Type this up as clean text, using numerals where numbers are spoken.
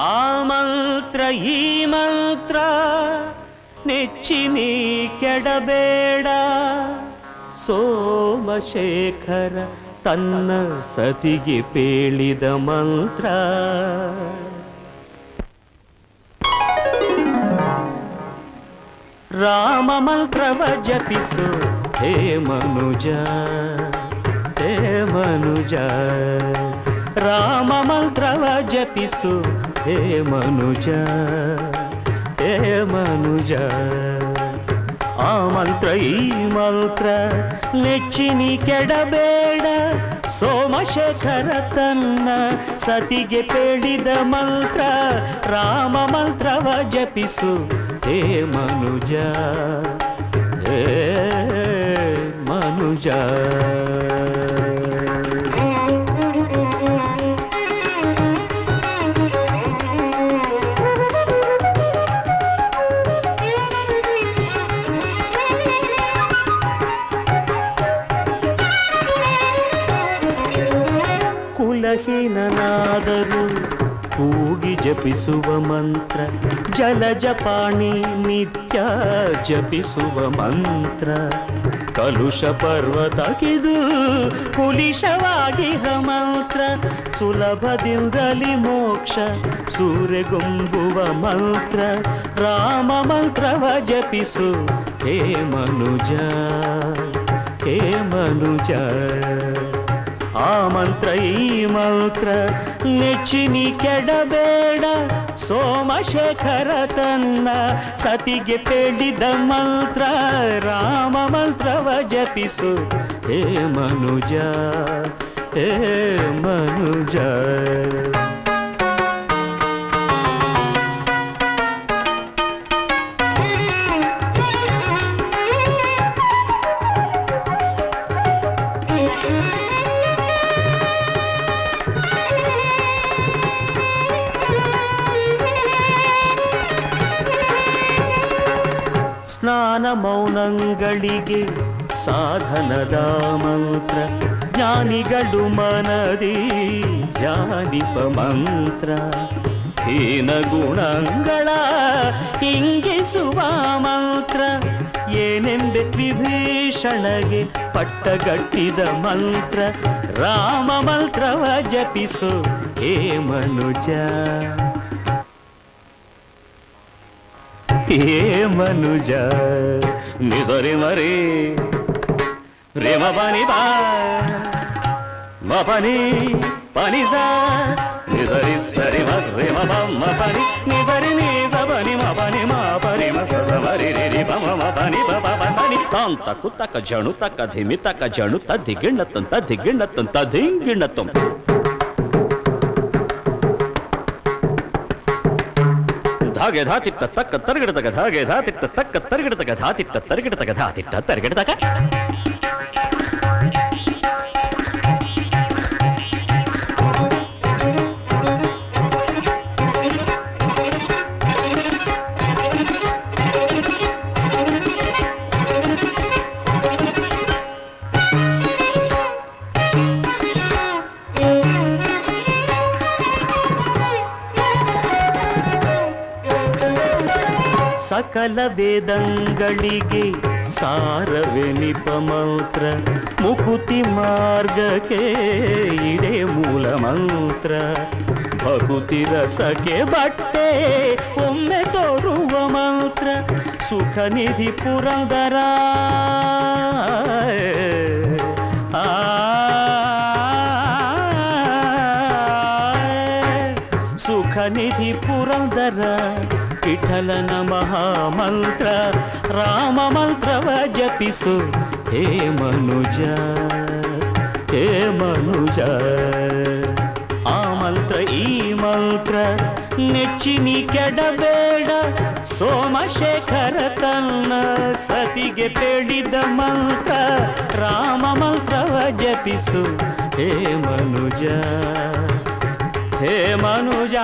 ಆ ಮಂತ್ರ ಈ ಮಂತ್ರ ನೆಚ್ಚಿ ನೀ ಕೆಡಬೇಡ. ಸೋಮಶೇಖರ ತನ್ನ ಸತಿಗೆ ಪೇಳಿದ ಮಂತ್ರ. ರಾಮ ಮಂತ್ರವ ಜಪಿಸು ಹೇ ಮನುಜ, ಹೇ ಮನುಜ. ರಾಮ ಮಂತ್ರವ ಜಪಿಸು ಹೇ ಮನುಜ, ಹೇ ಮನುಜ. ಆ ಮಂತ್ರ ಈ ಮಂತ್ರ ನೆಚ್ಚಿನಿ ಕೆಡಬೇಡ. ಸೋಮಶೇಖರ ತನ್ನ ಸತಿಗೆ ಪೇಳಿದ ಮಂತ್ರ. ರಾಮ ಮಂತ್ರವ ಜಪಿಸು ಹೇ ಮನುಜ, ಹೇ ಮನುಜ. ಕುಲಹೀನನಾದರೂ ಕೂಗಿ ಜಪಿಸುವ ಮಂತ್ರ. ಜಲಜಪಾಣಿ ನಿತ್ಯ ಜಪಿಸುವ ಮಂತ್ರ. ಕಲುಷ ಪರ್ವತಕ್ಕಿದು ಕುಲಿಶವಾಗಿಹ ಮಂತ್ರ. ಸುಲಭದಿಂದಲಿ ಮೋಕ್ಷ ಸೂರೆಗುಂಬುವ ಮಂತ್ರ. ರಾಮ ಮಂತ್ರವ ಜಪಿಸು ಹೇ ಮನುಜ, ಹೇ ಮನುಜ. ಆ ಮಂತ್ರ ಈ ಮಂತ್ರ ನೆಚ್ಚಿನಿ ಕೆಡಬೇಡ. ಸೋಮಶೇಖರ ತನ್ನ ಸತಿಗೆ ಪೇಳಿದ ಮಂತ್ರ. ರಾಮ ಮಂತ್ರವ ಜಪಿಸು ಹೇ ಮನುಜ, ಹೇ ಮನುಜ. ಸ್ನಾನ ಮೌನಗಳಿಗೆ ಸಾಧನದ ಮಂತ್ರ. ಜ್ಞಾನಿಗಳು ಮನದಿ ಧ್ಯಾನಿಪ ಮಂತ್ರ. ಹೀನ ಗುಣಗಳ ಇಂಗಿಸುವ ಮಂತ್ರ. ಏನೆಂಬೆ ವಿಭೀಷಣಗೆ ಪಟ್ಟಗಟ್ಟಿದ ಮಂತ್ರ. ರಾಮ ಮಂತ್ರವ ಜಪಿಸು ಹೇ ಮನುಜ, ಹೇ ಮನುಜ. ನಿಸರಿ ಮರಿ ರೇ ಮಪನಿ ಬಾ ಮಪನಿ ಪನಿ ಸ ನಿಸರಿ ಸರಿ ಮೇ ಮಪನಿ ನಿಸರಿ ನೀ ಸಪನಿ ಮಪನಿ ಮಪನಿ ಮರಿ ರಿ ಪಮ ಮಪನಿ ಪಪ ಸನಿ. ತಾಂತ ಕುತಕ ಜಣು ತಕ ಧಿಮಿ ತಕ ಜಣು ತ ದಿಗಿಣ್ಣತ್ತಂತ ದಿಗಿಣ್ಣತ್ತಂತ ಧಿಂಗಿಣ್ಣತ್ತಂ. ಧಾಗೆ ಧಾತಿಟ್ಟ ತಕ್ಕ ತರಗಿಡತಗ ಧಾಗೆ ಧಾತಿಟ್ಟ ತಕ್ಕ ತರಗಿಡತಗ ಧಾತಿಟ್ಟ ತರಗಿಡತಗ ಧಾತಿಟ್ಟ ತರಗಿಡತಗ. ಸಕಲ ವೇದಂಗಳಿಗೆ ಸಾರವೆನಿಪ ಮಂತ್ರ. ಮುಕುತಿ ಮಾರ್ಗಕ್ಕೆ ಇಡೆ ಮೂಲ ಮಂತ್ರ. ಭಕುತಿ ರಸಕ್ಕೆ ಬಟ್ಟೆ ಒಮ್ಮೆ ತೋರುವ ಮಂತ್ರ. ಸುಖ ನಿಧಿ ಪುರಂದರ ಸುಖ ನಿಧಿ ಪುರಂದರ ವಿಠಲನ ಮಹಾಮಂತ್ರ. ರಾಮ ಮಂತ್ರವ ಜಪಿಸು ಹೇ ಮನುಜ, ಹೇ ಮನುಜ. ಆ ಮಂತ್ರ ಈ ಮಂತ್ರ ನೆಚ್ಚಿನಿ ಕೆಡಬೇಡ. ಸೋಮಶೇಖರ ತನ್ನ ಸತಿಗೆ ಪೇಳಿದ ಮಂತ್ರ. ರಾಮ ಮಂತ್ರವ ಜಪಿಸು ಹೇ ಮನುಜ, ಹೇ ಮನುಜ.